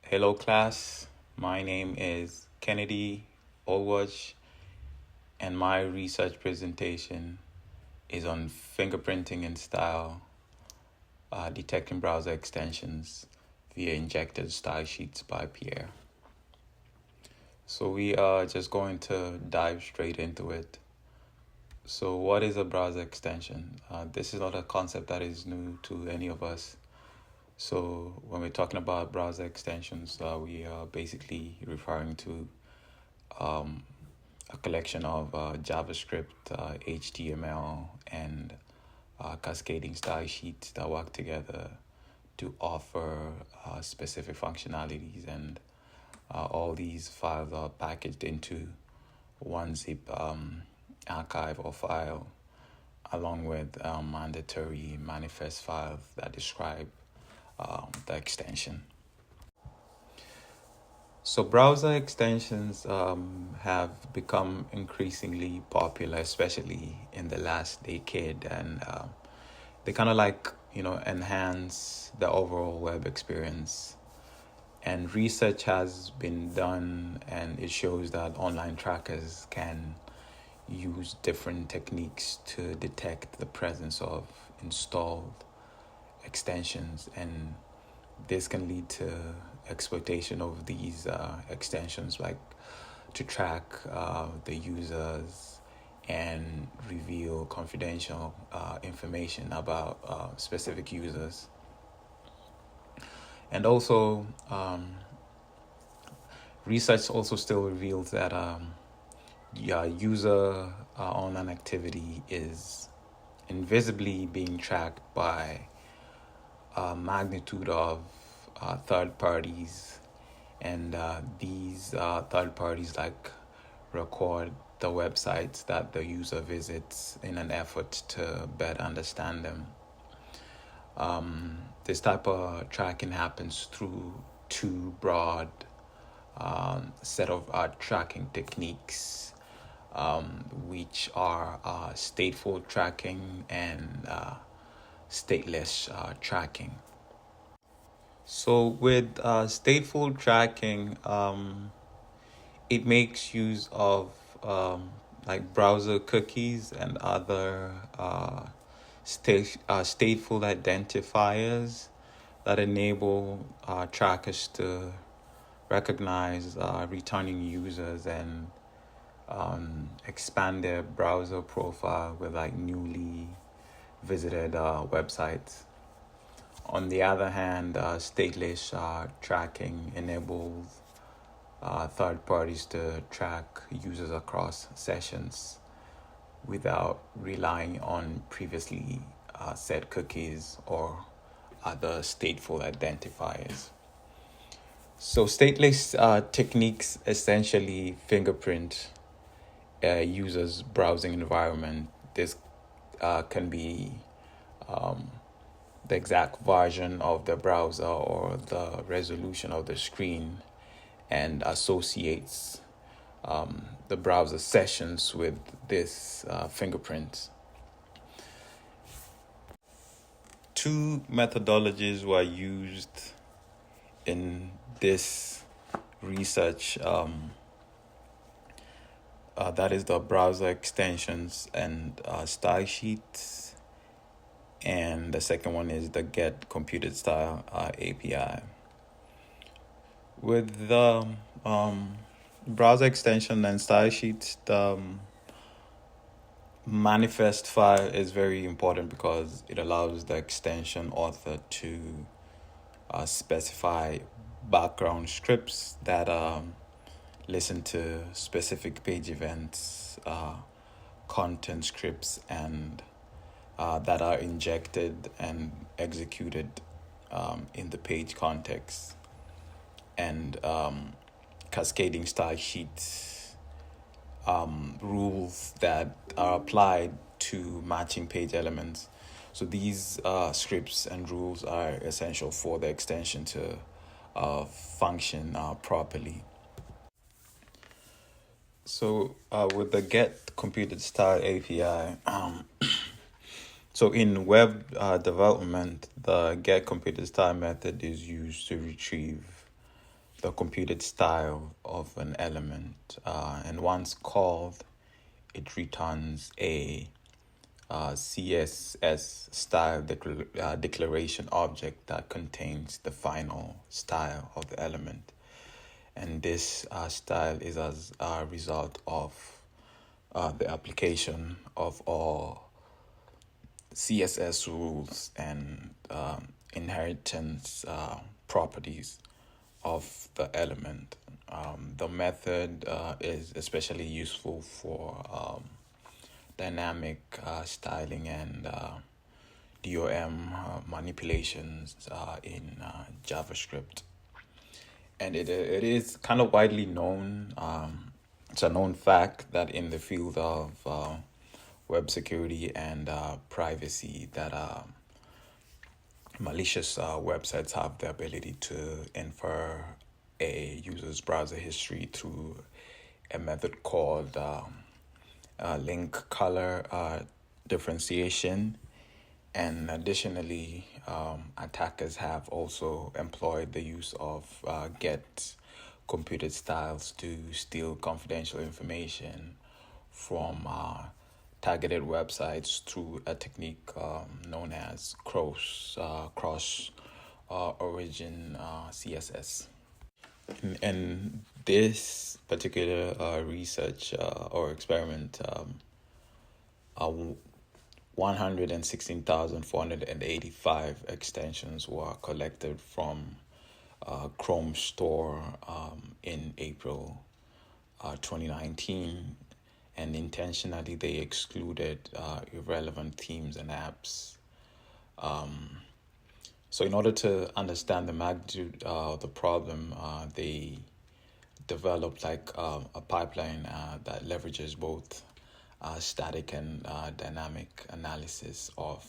Hello, class. My name is Kennedy Olwach, and my research presentation is on fingerprinting in style, detecting browser extensions via injected style sheets by Pierre. So we are just going to dive straight into it. So what is a browser extension? This is not a concept that is new to any of us. So when we're talking about browser extensions, we are basically referring to a collection of JavaScript, HTML, and cascading style sheets that work together to offer specific functionalities, and all these files are packaged into one zip archive or file, along with mandatory manifest files that describe the extension. So browser extensions have become increasingly popular, especially in the last decade, and they kind of enhance the overall web experience. And research has been done, and it shows that online trackers can use different techniques to detect the presence of installed extensions, and this can lead to exploitation of these extensions, like to track the users and reveal confidential information about specific users. And also, research also still reveals that user online activity is invisibly being tracked by a magnitude of third parties, and these third parties record the websites that the user visits in an effort to better understand them. This type of tracking happens through two broad set of tracking techniques, which are stateful tracking and stateless tracking. So with stateful tracking, it makes use of browser cookies and other stateful identifiers that enable trackers to recognize returning users and expand their browser profile with newly visited websites. On the other hand, stateless tracking enables third parties to track users across sessions without relying on previously set cookies or other stateful identifiers. So stateless techniques essentially fingerprint a user's browsing environment. This can be the exact version of the browser or the resolution of the screen, and associates the browser sessions with this fingerprint. Two methodologies were used in this research. That is the browser extensions and style sheets. And the second one is the get computed style API. With the browser extension and style sheets, the manifest file is very important because it allows the extension author to specify background scripts that listen to specific page events, content scripts, and that are injected and executed in the page context, and cascading style sheets, rules that are applied to matching page elements. So these scripts and rules are essential for the extension to function properly. So with the get computed style API, so in web development, the get computed style method is used to retrieve the computed style of an element, and once called, it returns a CSS style declaration object that contains the final style of the element. And this style is as a result of the application of all CSS rules and inheritance properties of the element. The method is especially useful for dynamic styling and DOM manipulations in JavaScript. And it is kind of widely known. It's a known fact that in the field of web security and privacy, that malicious websites have the ability to infer a user's browser history through a method called link color differentiation. And additionally, attackers have also employed the use of get computed styles to steal confidential information from targeted websites through a technique known as cross origin CSS. And this particular research or experiment, 116,485 extensions were collected from Chrome Store in April 2019, and intentionally they excluded irrelevant themes and apps. So in order to understand the magnitude of the problem, they developed like a pipeline that leverages both static and dynamic analysis of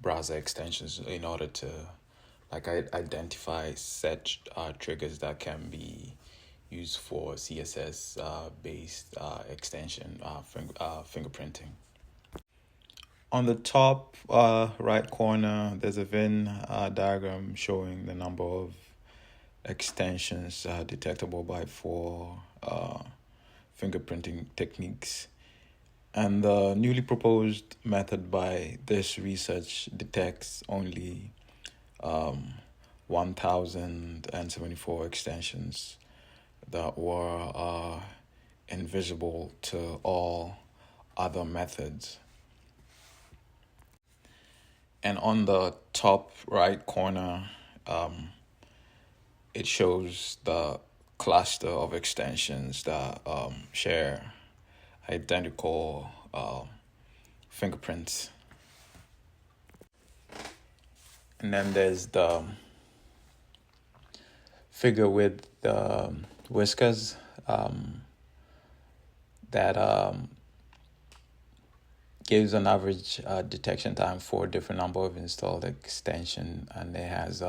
browser extensions in order to identify set triggers that can be used for CSS based extension fingerprinting. On the top right corner, there's a Venn diagram showing the number of extensions detectable by 4 fingerprinting techniques. And the newly proposed method by this research detects only 1,074 extensions that were invisible to all other methods. And on the top right corner, it shows the cluster of extensions that share identical fingerprints. And then there's the figure with the whiskers that gives an average detection time for a different number of installed extension, and it has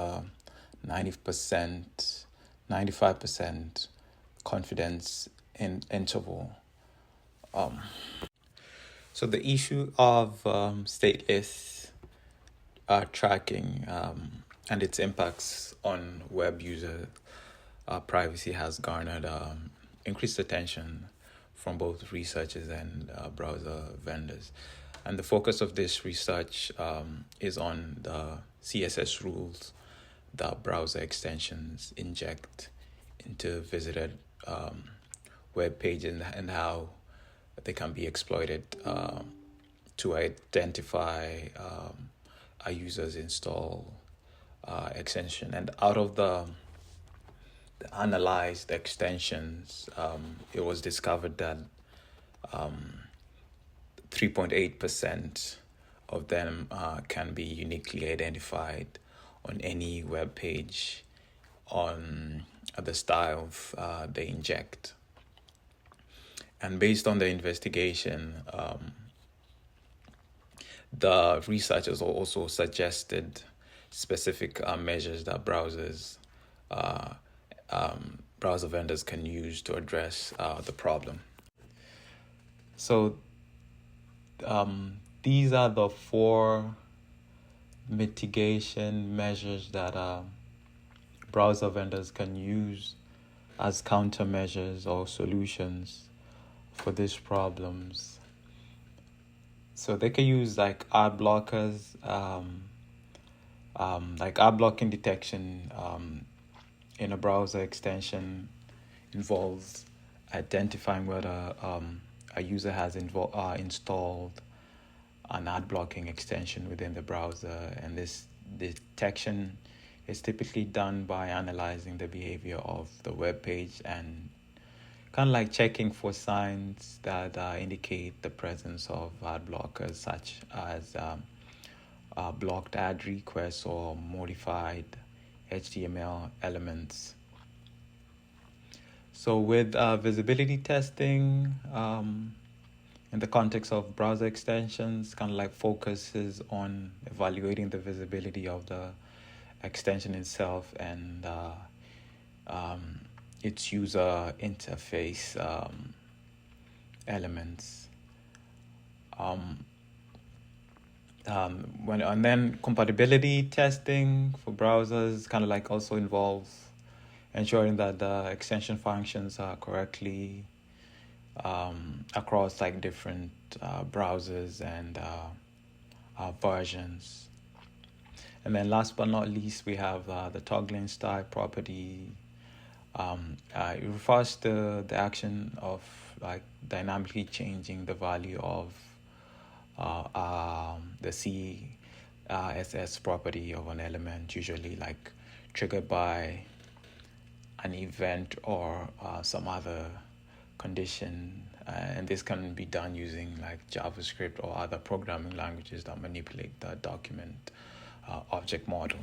90%, 95% confidence interval. So the issue of stateless tracking and its impacts on web user privacy has garnered increased attention from both researchers and browser vendors. And the focus of this research is on the CSS rules that browser extensions inject into visited web pages and how they can be exploited to identify a user's install extension. And out of the analyzed extensions, it was discovered that 3.8% of them can be uniquely identified on any web page on the style they inject. And based on the investigation, the researchers also suggested specific measures that browser vendors can use to address the problem. So these are the 4 mitigation measures that browser vendors can use as countermeasures or solutions for these problems. So they can use like ad blockers, like ad blocking detection in a browser extension involves identifying whether a user has installed an ad blocking extension within the browser, and this detection is typically done by analyzing the behavior of the web page and kind of like checking for signs that indicate the presence of ad blockers, such as blocked ad requests or modified HTML elements. So with visibility testing, in the context of browser extensions, kind of like focuses on evaluating the visibility of the extension itself and its user interface elements. And then compatibility testing for browsers kind of like also involves ensuring that the extension functions are correctly across like different browsers and versions. And then last but not least, we have the toggling style property. It refers to the action of like dynamically changing the value of the CSS property of an element, usually like triggered by an event or some other condition, and this can be done using like JavaScript or other programming languages that manipulate the document object model.